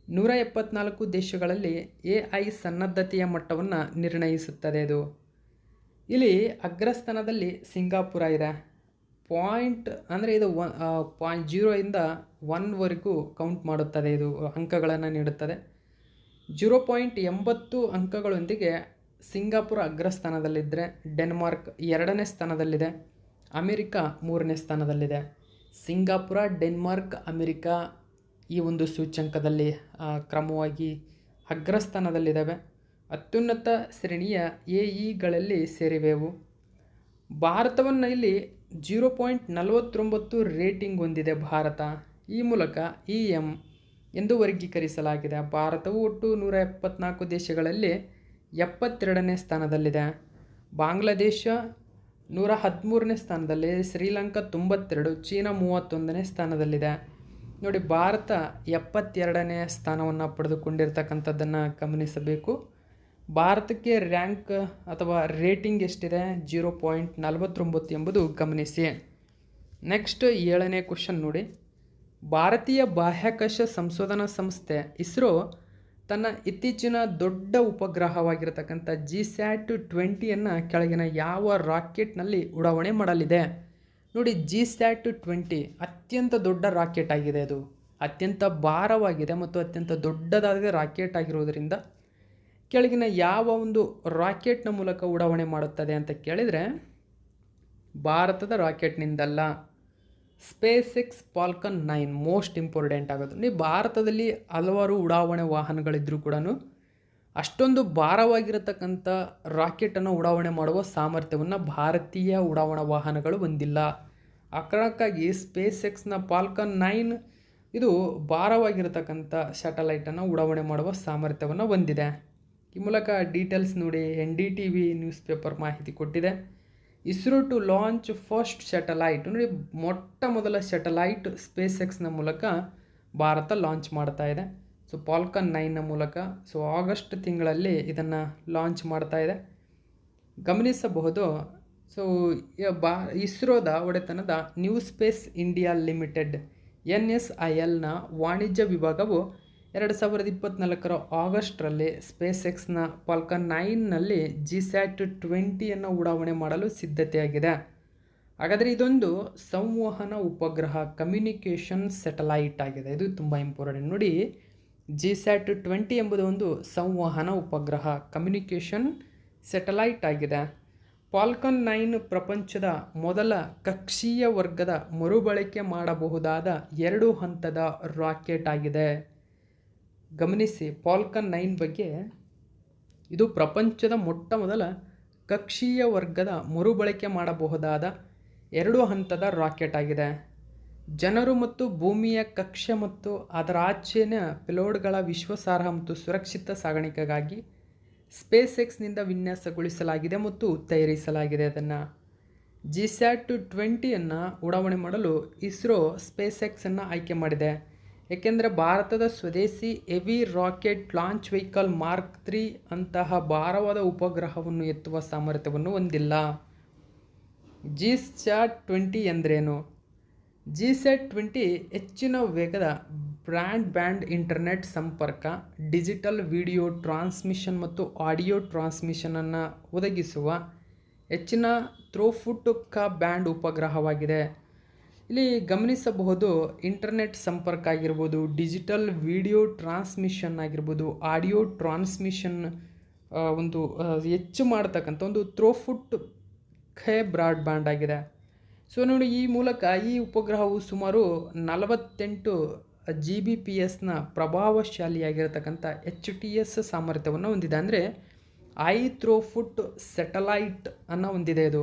174 ದೇಶಗಳಲ್ಲಿ AI ಸನ್ನದ್ಧತೆಯ ಮಟ್ಟವನ್ನು ನಿರ್ಣಯಿಸುತ್ತದೆ. ಇದು ಇಲ್ಲಿ ಅಗ್ರಸ್ಥಾನದಲ್ಲಿ ಸಿಂಗಾಪುರ ಇದೆ. ಪಾಯಿಂಟ್ ಅಂದರೆ ಇದು 0 ಇಂದ 1ವರೆಗೂ ಕೌಂಟ್ ಮಾಡುತ್ತದೆ. ಇದು ಅಂಕಗಳನ್ನು ನೀಡುತ್ತದೆ. 0.80 ಅಂಕಗಳೊಂದಿಗೆ ಸಿಂಗಾಪುರ ಅಗ್ರಸ್ಥಾನದಲ್ಲಿದ್ದರೆ ಡೆನ್ಮಾರ್ಕ್ 2ನೇ ಸ್ಥಾನದಲ್ಲಿದೆ. ಅಮೆರಿಕಾ 3ನೇ ಸ್ಥಾನದಲ್ಲಿದೆ. ಸಿಂಗಾಪುರ, ಡೆನ್ಮಾರ್ಕ್, ಅಮೆರಿಕಾ ಈ ಒಂದು ಸೂಚ್ಯಂಕದಲ್ಲಿ ಕ್ರಮವಾಗಿ ಅಗ್ರಸ್ಥಾನದಲ್ಲಿದ್ದಾವೆ. ಅತ್ಯುನ್ನತ ಶ್ರೇಣಿಯ AEಗಳಲ್ಲಿ ಸೇರಿವೆವು. ಭಾರತವನ್ನು ಇಲ್ಲಿ 0.49 ರೇಟಿಂಗ್ ಹೊಂದಿದೆ ಭಾರತ. ಈ ಮೂಲಕ EM ಎಂದು ವರ್ಗೀಕರಿಸಲಾಗಿದೆ. ಭಾರತವು ಒಟ್ಟು 174 ದೇಶಗಳಲ್ಲಿ 72ನೇ ಸ್ಥಾನದಲ್ಲಿದೆ. ಬಾಂಗ್ಲಾದೇಶ 113ನೇ ಸ್ಥಾನದಲ್ಲಿ, ಶ್ರೀಲಂಕಾ 92, ಚೀನಾ 31ನೇ ಸ್ಥಾನದಲ್ಲಿದೆ. ನೋಡಿ, ಭಾರತ 72ನೇ ಸ್ಥಾನವನ್ನು ಪಡೆದುಕೊಂಡಿರ್ತಕ್ಕಂಥದ್ದನ್ನು ಗಮನಿಸಬೇಕು. ಭಾರತಕ್ಕೆ ರ್ಯಾಂಕ್ ಅಥವಾ ರೇಟಿಂಗ್ ಎಷ್ಟಿದೆ? 0.49 ಎಂಬುದು ಗಮನಿಸಿ. ನೆಕ್ಸ್ಟ್ 7ನೇ ಕ್ವಶನ್ ನೋಡಿ. ಭಾರತೀಯ ಬಾಹ್ಯಾಕಾಶ ಸಂಶೋಧನಾ ಸಂಸ್ಥೆ ಇಸ್ರೋ ತನ್ನ ಇತ್ತೀಚಿನ ದೊಡ್ಡ ಉಪಗ್ರಹವಾಗಿರತಕ್ಕಂಥ GSAT-20 ಕೆಳಗಿನ ಯಾವ ರಾಕೆಟ್ನಲ್ಲಿ ಉಡಾವಣೆ ಮಾಡಲಿದೆ? ನೋಡಿ, GSAT-20 ಅತ್ಯಂತ ದೊಡ್ಡ ರಾಕೆಟ್ ಆಗಿದೆ. ಅದು ಅತ್ಯಂತ ಭಾರವಾಗಿದೆ ಮತ್ತು ಅತ್ಯಂತ ದೊಡ್ಡದಾದ ರಾಕೆಟ್ ಆಗಿರುವುದರಿಂದ ಕೆಳಗಿನ ಯಾವ ಒಂದು ರಾಕೆಟ್ನ ಮೂಲಕ ಉಡಾವಣೆ ಮಾಡುತ್ತದೆ ಅಂತ ಕೇಳಿದರೆ ಭಾರತದ ರಾಕೆಟ್ನಿಂದಲ್ಲ. SpaceX Falcon 9 most important ಆಗೋದು. ನೀವು ಭಾರತದಲ್ಲಿ ಹಲವಾರು ಉಡಾವಣೆ ವಾಹನಗಳಿದ್ದರೂ ಕೂಡ ಅಷ್ಟೊಂದು ಭಾರವಾಗಿರತಕ್ಕಂಥ ರಾಕೆಟನ್ನು ಉಡಾವಣೆ ಮಾಡುವ ಸಾಮರ್ಥ್ಯವನ್ನು ಭಾರತೀಯ ಉಡಾವಣಾ ವಾಹನಗಳು ಹೊಂದಿಲ್ಲ. ಆ ಕಾರಣಕ್ಕಾಗಿ ಸ್ಪೇಸ್ ಎಕ್ಸ್ನ ಫಾಲ್ಕನ್ 9 ಇದು ಭಾರವಾಗಿರತಕ್ಕಂಥ ಸ್ಯಾಟಲೈಟನ್ನು ಉಡಾವಣೆ ಮಾಡುವ ಸಾಮರ್ಥ್ಯವನ್ನು ಹೊಂದಿದೆ. ಈ ಮೂಲಕ ಡೀಟೇಲ್ಸ್ ನೋಡಿ, NDTV ನ್ಯೂಸ್ ಪೇಪರ್ ಮಾಹಿತಿ ಕೊಟ್ಟಿದೆ. ISRO to launch first satellite. ನೋಡಿ, ಮೊಟ್ಟ ಮೊದಲ ಸ್ಯಾಟಲೈಟ್ ಸ್ಪೇಸ್ ಎಕ್ಸ್ನ ಮೂಲಕ ಭಾರತ ಲಾಂಚ್ ಮಾಡ್ತಾ ಇದೆ. ಸೊ ಫಾಲ್ಕನ್ 9ನ ಮೂಲಕ ಆಗಸ್ಟ್ ತಿಂಗಳಲ್ಲಿ ಇದನ್ನು ಲಾಂಚ್ ಮಾಡ್ತಾ ಇದೆ, ಗಮನಿಸಬಹುದು. ಸೊ ಇಸ್ರೋದ ಒಡೆತನದ ನ್ಯೂ ಸ್ಪೇಸ್ ಇಂಡಿಯಾ ಲಿಮಿಟೆಡ್ NSILನ ವಾಣಿಜ್ಯ ವಿಭಾಗವು 2024 ಆಗಸ್ಟ್ರಲ್ಲಿ ಸ್ಪೇಸ್ ಎಕ್ಸ್ನ ಫಾಲ್ಕನ್ 9ನಲ್ಲಿ GSAT-20 ಉಡಾವಣೆ ಮಾಡಲು ಸಿದ್ಧತೆಯಾಗಿದೆ. ಹಾಗಾದರೆ ಇದೊಂದು ಸಂವಹನ ಉಪಗ್ರಹ, ಕಮ್ಯುನಿಕೇಷನ್ ಸ್ಯಾಟಲೈಟ್ ಆಗಿದೆ. ಇದು ತುಂಬ ಇಂಪಾರ್ಟೆಂಟ್. ನೋಡಿ, GSAT-20 ಎಂಬುದು ಒಂದು ಸಂವಹನ ಉಪಗ್ರಹ, ಕಮ್ಯುನಿಕೇಷನ್ ಸ್ಯಾಟಲೈಟ್ ಆಗಿದೆ. ಫಾಲ್ಕನ್ 9 ಪ್ರಪಂಚದ ಮೊದಲ ಕಕ್ಷೀಯ ವರ್ಗದ ಮರುಬಳಕೆ ಮಾಡಬಹುದಾದ 2 ಹಂತದ ರಾಕೆಟ್ ಆಗಿದೆ. ಗಮನಿಸಿ, ಫಾಲ್ಕನ್ 9 ಬಗ್ಗೆ, ಇದು ಪ್ರಪಂಚದ ಮೊಟ್ಟ ಮೊದಲ ಕಕ್ಷೀಯ ವರ್ಗದ ಮರುಬಳಕೆ ಮಾಡಬಹುದಾದ 2 ಹಂತದ ರಾಕೆಟ್ ಆಗಿದೆ. ಜನರು ಮತ್ತು ಭೂಮಿಯ ಕಕ್ಷೆ ಮತ್ತು ಅದರ ಆಚೆನ ಪೇಲೋಡ್ಗಳ ವಿಶ್ವಾಸಾರ್ಹ ಮತ್ತು ಸುರಕ್ಷಿತ ಸಾಗಾಣಿಕೆಗಾಗಿ ಸ್ಪೇಸ್ ಎಕ್ಸ್ನಿಂದ ವಿನ್ಯಾಸಗೊಳಿಸಲಾಗಿದೆ ಮತ್ತು ತಯಾರಿಸಲಾಗಿದೆ. ಅದನ್ನು GSAT-20 ಉಡಾವಣೆ ಮಾಡಲು ಇಸ್ರೋ ಸ್ಪೇಸ್ ಎಕ್ಸನ್ನು ಆಯ್ಕೆ ಮಾಡಿದೆ. ಏಕೆಂದರೆ ಭಾರತದ ಸ್ವದೇಶಿ heavy rocket launch vehicle mark 3 ಅಂತಹ ಭಾರವಾದ ಉಪಗ್ರಹವನ್ನು ಎತ್ತುವ ಸಾಮರ್ಥ್ಯವನ್ನು ಹೊಂದಿಲ್ಲ. GSAT-20 ಎಂದರೇನು? GSAT-20 ಹೆಚ್ಚಿನ ವೇಗದ ಬ್ರಾಡ್ಬ್ಯಾಂಡ್ ಇಂಟರ್ನೆಟ್ ಸಂಪರ್ಕ, ಡಿಜಿಟಲ್ ವಿಡಿಯೋ ಟ್ರಾನ್ಸ್ಮಿಷನ್ ಮತ್ತು ಆಡಿಯೋ ಟ್ರಾನ್ಸ್ಮಿಷನನ್ನು ಒದಗಿಸುವ ಹೆಚ್ಚಿನ ಥ್ರೋಪುಟ್ ಬ್ಯಾಂಡ್ ಉಪಗ್ರಹವಾಗಿದೆ. ಇಲ್ಲಿ ಗಮನಿಸಬಹುದು, ಇಂಟರ್ನೆಟ್ ಸಂಪರ್ಕ ಆಗಿರ್ಬೋದು, ಡಿಜಿಟಲ್ ವಿಡಿಯೋ ಟ್ರಾನ್ಸ್ಮಿಷನ್ ಆಗಿರ್ಬೋದು, ಆಡಿಯೋ ಟ್ರಾನ್ಸ್ಮಿಷನ್ ಒಂದು ಹೆಚ್ಚು ಮಾಡತಕ್ಕಂಥ ಒಂದು ಥ್ರೋಪುಟ್ ಬ್ರಾಡ್ಬ್ಯಾಂಡ್ ಆಗಿದೆ. ಸೊ ನೋಡಿ, ಈ ಮೂಲಕ ಈ ಉಪಗ್ರಹವು ಸುಮಾರು 48 Gbps ಪ್ರಭಾವಶಾಲಿಯಾಗಿರತಕ್ಕಂಥ HTS ಸಾಮರ್ಥ್ಯವನ್ನು ಹೊಂದಿದೆ. ಅಂದರೆ ಹೈ ಥ್ರೋಪುಟ್ ಸ್ಯಾಟಲೈಟ್ ಅನ್ನು ಹೊಂದಿದೆ. ಇದು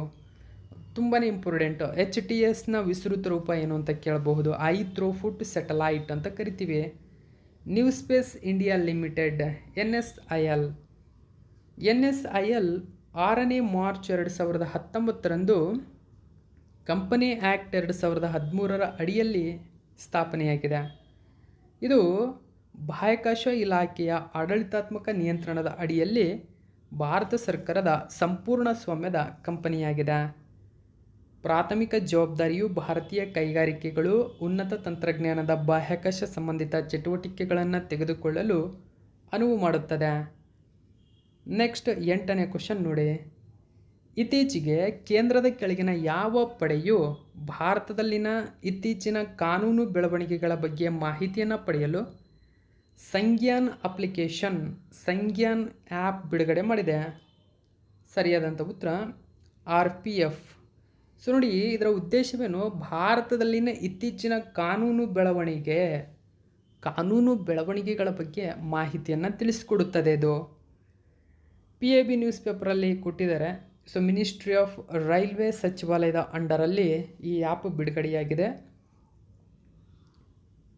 ತುಂಬಾ ಇಂಪಾರ್ಟೆಂಟ್. HTSನ ವಿಸ್ತೃತ ರೂಪ ಏನು ಅಂತ ಕೇಳಬಹುದು. ಹೈ ಥ್ರೋಪುಟ್ ಸ್ಯಾಟಲೈಟ್ ಅಂತ ಕರಿತೀವಿ. New Space India Limited NSIL 6ನೇ ಮಾರ್ಚ್ 2019ರಂದು ಕಂಪನಿ ಆ್ಯಕ್ಟ್ 2013 ಅಡಿಯಲ್ಲಿ ಸ್ಥಾಪನೆಯಾಗಿದೆ. ಇದು ಬಾಹ್ಯಾಕಾಶ ಇಲಾಖೆಯ ಆಡಳಿತಾತ್ಮಕ ನಿಯಂತ್ರಣದ ಅಡಿಯಲ್ಲಿ ಭಾರತ ಸರ್ಕಾರದ ಸಂಪೂರ್ಣ ಸ್ವಾಮ್ಯದ ಕಂಪನಿಯಾಗಿದೆ. ಪ್ರಾಥಮಿಕ ಜವಾಬ್ದಾರಿಯು ಭಾರತೀಯ ಕೈಗಾರಿಕೆಗಳು ಉನ್ನತ ತಂತ್ರಜ್ಞಾನದ ಬಾಹ್ಯಾಕಾಶ ಸಂಬಂಧಿತ ಚಟುವಟಿಕೆಗಳನ್ನು ತೆಗೆದುಕೊಳ್ಳಲು ಅನುವು ಮಾಡುತ್ತದೆ. ನೆಕ್ಸ್ಟ್ 8ನೇ ಕ್ವಶನ್ ನೋಡಿ. ಇತ್ತೀಚೆಗೆ ಕೇಂದ್ರದ ಕೆಳಗಿನ ಯಾವ ಪಡೆಯು ಭಾರತದಲ್ಲಿನ ಇತ್ತೀಚಿನ ಕಾನೂನು ಬೆಳವಣಿಗೆಗಳ ಬಗ್ಗೆ ಮಾಹಿತಿಯನ್ನು ಪಡೆಯಲು ಸಂಜ್ಞಾನ್ ಅಪ್ಲಿಕೇಶನ್, ಸಂಜ್ಞಾನ್ ಆ್ಯಪ್ ಬಿಡುಗಡೆ ಮಾಡಿದೆ? ಸರಿಯಾದಂಥ ಉತ್ತರ RPF. ಸೊ ನೋಡಿ, ಇದರ ಉದ್ದೇಶವೇನು? ಭಾರತದಲ್ಲಿನ ಇತ್ತೀಚಿನ ಕಾನೂನು ಬೆಳವಣಿಗೆಗಳ ಬಗ್ಗೆ ಮಾಹಿತಿಯನ್ನು ತಿಳಿಸಿಕೊಡುತ್ತದೆ. ಇದು PIB ನ್ಯೂಸ್ ಪೇಪರಲ್ಲಿ ಕೊಟ್ಟಿದ್ದಾರೆ. ಸೊ ಮಿನಿಸ್ಟ್ರಿ ಆಫ್ ರೈಲ್ವೆ ಸಚಿವಾಲಯದ ಅಂಡರಲ್ಲಿ ಈ ಆ್ಯಪ್ ಬಿಡುಗಡೆಯಾಗಿದೆ.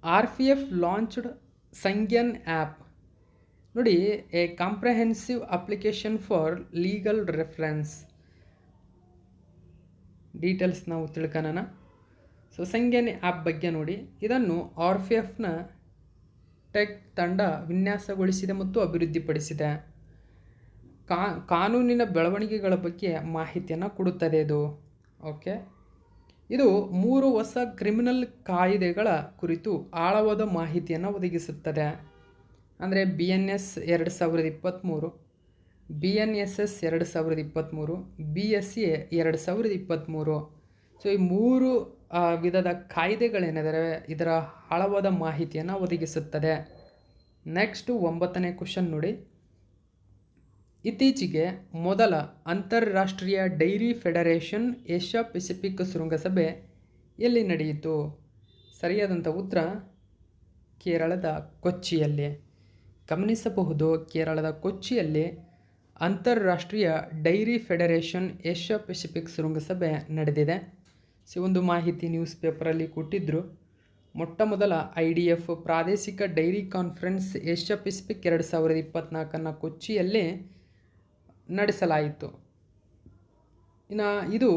RPF launched Sanjnan app. ನೋಡಿ, a comprehensive application for legal reference. Details ನಾವು ತಿಳ್ಕೊಳ್ಳೋಣ. ಸೊ ಸಂಜ್ಞಾನ್ ಆ್ಯಪ್ ಬಗ್ಗೆ ನೋಡಿ, ಇದನ್ನು RPFನ ಟೆಕ್ ತಂಡ ವಿನ್ಯಾಸಗೊಳಿಸಿದೆ ಮತ್ತು ಅಭಿವೃದ್ಧಿಪಡಿಸಿದೆ. ಕಾನೂನಿನ ಬೆಳವಣಿಗೆಗಳ ಬಗ್ಗೆ ಮಾಹಿತಿಯನ್ನು ಕೊಡುತ್ತದೆ ಇದು. ಓಕೆ, ಇದು 3 ಹೊಸ ಕ್ರಿಮಿನಲ್ ಕಾಯ್ದೆಗಳ ಕುರಿತು ಆಳವಾದ ಮಾಹಿತಿಯನ್ನು ಒದಗಿಸುತ್ತದೆ. ಅಂದರೆ BNS 2023, BNSS 2023, BSA 2023. ಸೊ ಈ 3 ವಿಧದ ಕಾಯ್ದೆಗಳೇನಿದ್ದಾರೆ ಇದರ ಆಳವಾದ ಮಾಹಿತಿಯನ್ನು ಒದಗಿಸುತ್ತದೆ. ನೆಕ್ಸ್ಟು 9ನೇ ಕ್ವಶನ್ ನೋಡಿ. ಇತ್ತೀಚೆಗೆ ಮೊದಲ ಅಂತಾರಾಷ್ಟ್ರೀಯ ಡೈರಿ ಫೆಡರೇಷನ್ ಏಷ್ಯಾ ಪೆಸಿಫಿಕ್ ಶೃಂಗಸಭೆ ಎಲ್ಲಿ ನಡೆಯಿತು? ಸರಿಯಾದಂಥ ಉತ್ತರ ಕೇರಳದ ಕೊಚ್ಚಿಯಲ್ಲಿ. ಗಮನಿಸಬಹುದು, ಕೇರಳದ ಕೊಚ್ಚಿಯಲ್ಲಿ ಅಂತಾರಾಷ್ಟ್ರೀಯ ಡೈರಿ ಫೆಡರೇಷನ್ ಏಷ್ಯಾ ಪೆಸಿಫಿಕ್ ಶೃಂಗಸಭೆ ನಡೆದಿದೆ. ಸೊ ಒಂದು ಮಾಹಿತಿ ನ್ಯೂಸ್ ಪೇಪರಲ್ಲಿ ಕೊಟ್ಟಿದ್ದರು. ಮೊಟ್ಟ ಮೊದಲ IDF ಪ್ರಾದೇಶಿಕ ಡೈರಿ ಕಾನ್ಫರೆನ್ಸ್ ಏಷ್ಯಾ ಪೆಸಿಫಿಕ್ 2024 ಕೊಚ್ಚಿಯಲ್ಲಿ ನಡೆಸಲಾಯಿತು. ಇನ್ನು ಇದು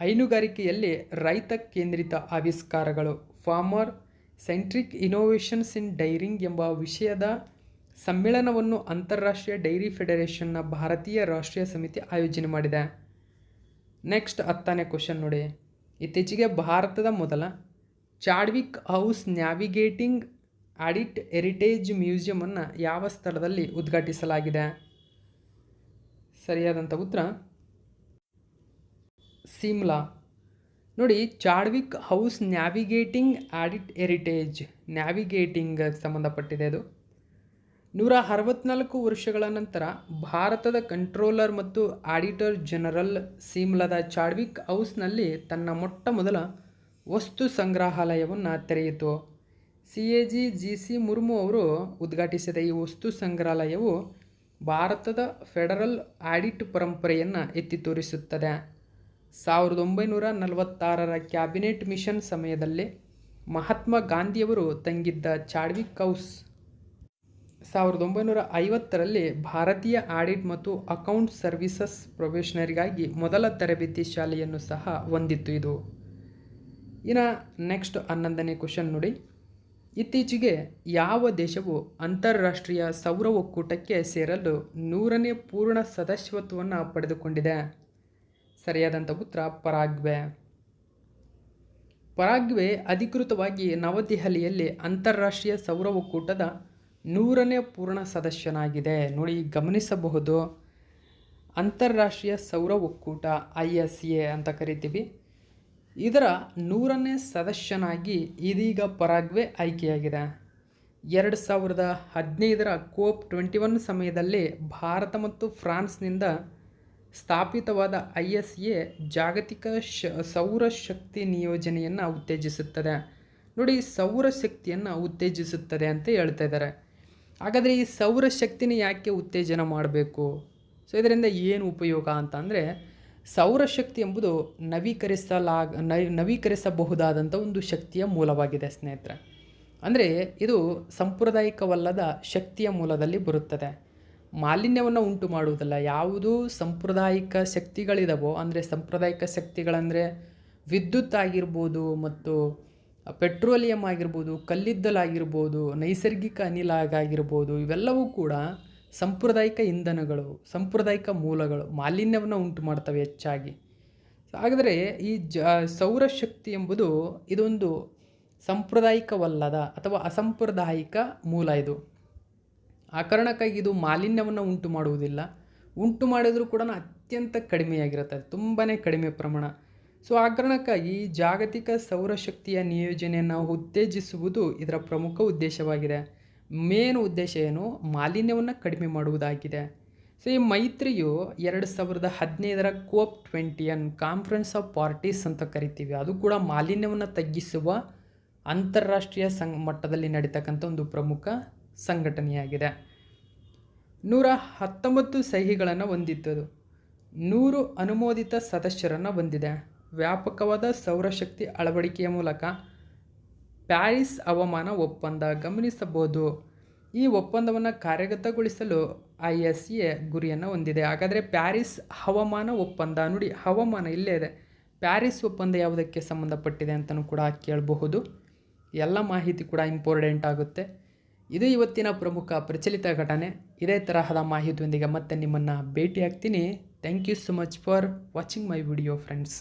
ಹೈನುಗಾರಿಕೆಯಲ್ಲಿ ರೈತ ಕೇಂದ್ರಿತ ಆವಿಷ್ಕಾರಗಳು, ಫಾರ್ಮರ್ ಸೆಂಟ್ರಿಕ್ ಇನೋವೇಷನ್ಸ್ ಇನ್ ಡೈರಿಂಗ್ ಎಂಬ ವಿಷಯದ ಸಮ್ಮೇಳನವನ್ನು ಅಂತಾರಾಷ್ಟ್ರೀಯ ಡೈರಿ ಫೆಡರೇಷನ್ನ ಭಾರತೀಯ ರಾಷ್ಟ್ರೀಯ ಸಮಿತಿ ಆಯೋಜನೆ ಮಾಡಿದೆ. ನೆಕ್ಸ್ಟ್ 10ನೇ ಕ್ವಶನ್ ನೋಡಿ. ಇತ್ತೀಚೆಗೆ ಭಾರತದ ಮೊದಲ Chadwick House navigating audit heritage ಮ್ಯೂಸಿಯಮನ್ನು ಯಾವ ಸ್ಥಳದಲ್ಲಿ ಉದ್ಘಾಟಿಸಲಾಗಿದೆ? ಸರಿಯಾದಂಥ ಉತ್ತರ ಸಿಮ್ಲಾ. ನೋಡಿ, Chadwick House navigating audit heritage, navigating ಸಂಬಂಧಪಟ್ಟಿದೆ. ಅದು 164 ವರ್ಷಗಳ ನಂತರ ಭಾರತದ ಕಂಟ್ರೋಲರ್ ಮತ್ತು ಆಡಿಟರ್ ಜನರಲ್ ಸಿಮ್ಲಾದ ಚಾಡ್ವಿಕ್ ಹೌಸ್ನಲ್ಲಿ ತನ್ನ ಮೊಟ್ಟ ಮೊದಲ ವಸ್ತು ಸಂಗ್ರಹಾಲಯವನ್ನು ತೆರೆಯಿತು. CAG GC ಮುರ್ಮು ಅವರು ಉದ್ಘಾಟಿಸಿದ ಈ ವಸ್ತು ಸಂಗ್ರಹಾಲಯವು ಭಾರತದ ಫೆಡರಲ್ ಆಡಿಟ್ ಪರಂಪರೆಯನ್ನು ಎತ್ತಿ ತೋರಿಸುತ್ತದೆ. 1946ರ ಕ್ಯಾಬಿನೆಟ್ ಮಿಷನ್ ಸಮಯದಲ್ಲಿ ಮಹಾತ್ಮ ಗಾಂಧಿಯವರು ತಂಗಿದ್ದ ಚಾಡ್ವಿಕ್ ಹೌಸ್ 1950ರಲ್ಲಿ ಭಾರತೀಯ ಆಡಿಟ್ ಮತ್ತು ಅಕೌಂಟ್ ಸರ್ವಿಸಸ್ ಪ್ರೊಫೆಷನರಿಗಾಗಿ ಮೊದಲ ತರಬೇತಿ ಶಾಲೆಯನ್ನು ಸಹ ಹೊಂದಿತ್ತು ಇದು. ಇನ್ನು ನೆಕ್ಸ್ಟ್ 11ನೇ ಕ್ವಶನ್ ನೋಡಿ. ಇತ್ತೀಚೆಗೆ ಯಾವ ದೇಶವು ಅಂತಾರಾಷ್ಟ್ರೀಯ ಸೌರ ಒಕ್ಕೂಟಕ್ಕೆ ಸೇರಲು 100ನೇ ಪೂರ್ಣ ಸದಸ್ಯತ್ವವನ್ನು ಪಡೆದುಕೊಂಡಿದೆ? ಸರಿಯಾದಂಥ ಉತ್ತರ ಪರಾಗ್ವೆ. ಪರಾಗ್ವೆ ಅಧಿಕೃತವಾಗಿ ನವದೆಹಲಿಯಲ್ಲಿ ಅಂತಾರಾಷ್ಟ್ರೀಯ ಸೌರ ಒಕ್ಕೂಟದ 100ನೇ ಪೂರ್ಣ ಸದಸ್ಯನಾಗಿದೆ. ನೋಡಿ, ಗಮನಿಸಬಹುದು, ಅಂತಾರಾಷ್ಟ್ರೀಯ ಸೌರ ಒಕ್ಕೂಟ ISA ಅಂತ ಕರಿತೀವಿ. ಇದರ 100ನೇ ಸದಸ್ಯನಾಗಿ ಇದೀಗ ಪರಾಗ್ವೆ ಆಯ್ಕೆಯಾಗಿದೆ. 2015ರ COP21 ಸಮಯದಲ್ಲಿ ಭಾರತ ಮತ್ತು ಫ್ರಾನ್ಸ್ನಿಂದ ಸ್ಥಾಪಿತವಾದ ISA ಜಾಗತಿಕ ಸೌರಶಕ್ತಿ ನಿಯೋಜನೆಯನ್ನು ಉತ್ತೇಜಿಸುತ್ತದೆ. ನೋಡಿ, ಸೌರಶಕ್ತಿಯನ್ನು ಉತ್ತೇಜಿಸುತ್ತದೆ ಅಂತ ಹೇಳ್ತಾ ಇದ್ದಾರೆ. ಹಾಗಾದರೆ ಈ ಸೌರಶಕ್ತಿನ ಯಾಕೆ ಉತ್ತೇಜನ ಮಾಡಬೇಕು? ಸೊ ಇದರಿಂದ ಏನು ಉಪಯೋಗ ಅಂತ ಅಂದರೆ, ಸೌರಶಕ್ತಿ ಎಂಬುದು ನವೀಕರಿಸಬಹುದಾದಂಥ ಒಂದು ಶಕ್ತಿಯ ಮೂಲವಾಗಿದೆ ಸ್ನೇಹಿತರೆ. ಅಂದರೆ ಇದು ಸಾಂಪ್ರದಾಯಿಕವಲ್ಲದ ಶಕ್ತಿಯ ಮೂಲದಲ್ಲಿ ಬರುತ್ತದೆ. ಮಾಲಿನ್ಯವನ್ನು ಉಂಟು ಮಾಡುವುದಲ್ಲ. ಯಾವುದು ಸಾಂಪ್ರದಾಯಿಕ ಶಕ್ತಿಗಳಿದಾವೋ, ಅಂದರೆ ಸಾಂಪ್ರದಾಯಿಕ ಶಕ್ತಿಗಳಂದರೆ ವಿದ್ಯುತ್ ಆಗಿರ್ಬೋದು, ಮತ್ತು ಪೆಟ್ರೋಲಿಯಂ ಆಗಿರ್ಬೋದು, ಕಲ್ಲಿದ್ದಲಾಗಿರ್ಬೋದು, ನೈಸರ್ಗಿಕ ಅನಿಲ ಆಗಿರ್ಬೋದು, ಇವೆಲ್ಲವೂ ಕೂಡ ಸಾಂಪ್ರದಾಯಿಕ ಇಂಧನಗಳು, ಸಾಂಪ್ರದಾಯಿಕ ಮೂಲಗಳು ಮಾಲಿನ್ಯವನ್ನು ಉಂಟು ಮಾಡ್ತವೆ ಹೆಚ್ಚಾಗಿ. ಹಾಗಾದರೆ ಈ ಸೌರಶಕ್ತಿ ಎಂಬುದು ಇದೊಂದು ಸಾಂಪ್ರದಾಯಿಕವಲ್ಲದ ಅಥವಾ ಅಸಾಂಪ್ರದಾಯಿಕ ಮೂಲ. ಇದು ಆ ಕಾರಣಕ್ಕಾಗಿ ಇದು ಮಾಲಿನ್ಯವನ್ನು ಉಂಟು ಮಾಡುವುದಿಲ್ಲ. ಉಂಟು ಮಾಡಿದರೂ ಕೂಡ ಅತ್ಯಂತ ಕಡಿಮೆಯಾಗಿರುತ್ತೆ, ತುಂಬಾ ಕಡಿಮೆ ಪ್ರಮಾಣ. ಸೊ ಆ ಕಾರಣಕ್ಕಾಗಿ ಜಾಗತಿಕ ಸೌರಶಕ್ತಿಯ ನಿಯೋಜನೆಯನ್ನು ಉತ್ತೇಜಿಸುವುದು ಇದರ ಪ್ರಮುಖ ಉದ್ದೇಶವಾಗಿದೆ. ಮೇನ್ ಉದ್ದೇಶ ಏನು? ಮಾಲಿನ್ಯವನ್ನು ಕಡಿಮೆ ಮಾಡುವುದಾಗಿದೆ. ಸೊ ಈ ಮೈತ್ರಿಯು 2015ರ COP21 ಕಾನ್ಫರೆನ್ಸ್ ಆಫ್ ಪಾರ್ಟೀಸ್ ಅಂತ ಕರಿತೀವಿ. ಅದು ಕೂಡ ಮಾಲಿನ್ಯವನ್ನು ತಗ್ಗಿಸುವ ಅಂತಾರಾಷ್ಟ್ರೀಯ ಮಟ್ಟದಲ್ಲಿ ನಡೀತಕ್ಕಂಥ ಒಂದು ಪ್ರಮುಖ ಸಂಘಟನೆಯಾಗಿದೆ. 119 ಸಹಿಗಳನ್ನು ಹೊಂದಿತ್ತು. 100 ಅನುಮೋದಿತ ಸದಸ್ಯರನ್ನು ಹೊಂದಿದೆ. ವ್ಯಾಪಕವಾದ ಸೌರಶಕ್ತಿ ಅಳವಡಿಕೆಯ ಮೂಲಕ ಪ್ಯಾರಿಸ್ ಹವಾಮಾನ ಒಪ್ಪಂದ, ಗಮನಿಸಬಹುದು, ಈ ಒಪ್ಪಂದವನ್ನು ಕಾರ್ಯಗತಗೊಳಿಸಲು ISA ಗುರಿಯನ್ನು ಹೊಂದಿದೆ. ಹಾಗಾದರೆ ಪ್ಯಾರಿಸ್ ಹವಾಮಾನ ಒಪ್ಪಂದ, ನೋಡಿ ಹವಾಮಾನ ಇಲ್ಲೇ ಇದೆ, ಪ್ಯಾರಿಸ್ ಒಪ್ಪಂದ ಯಾವುದಕ್ಕೆ ಸಂಬಂಧಪಟ್ಟಿದೆ ಅಂತಲೂ ಕೂಡ ಕೇಳಬಹುದು. ಎಲ್ಲ ಮಾಹಿತಿ ಕೂಡ ಇಂಪಾರ್ಟೆಂಟ್ ಆಗುತ್ತೆ. ಇದು ಇವತ್ತಿನ ಪ್ರಮುಖ ಪ್ರಚಲಿತ ಘಟನೆ. ಇದೇ ತರಹದ ಮಾಹಿತಿಯೊಂದಿಗೆ ಮತ್ತೆ ನಿಮ್ಮನ್ನು ಭೇಟಿ ಆಗ್ತೀನಿ. Thank you so much for watching my video friends.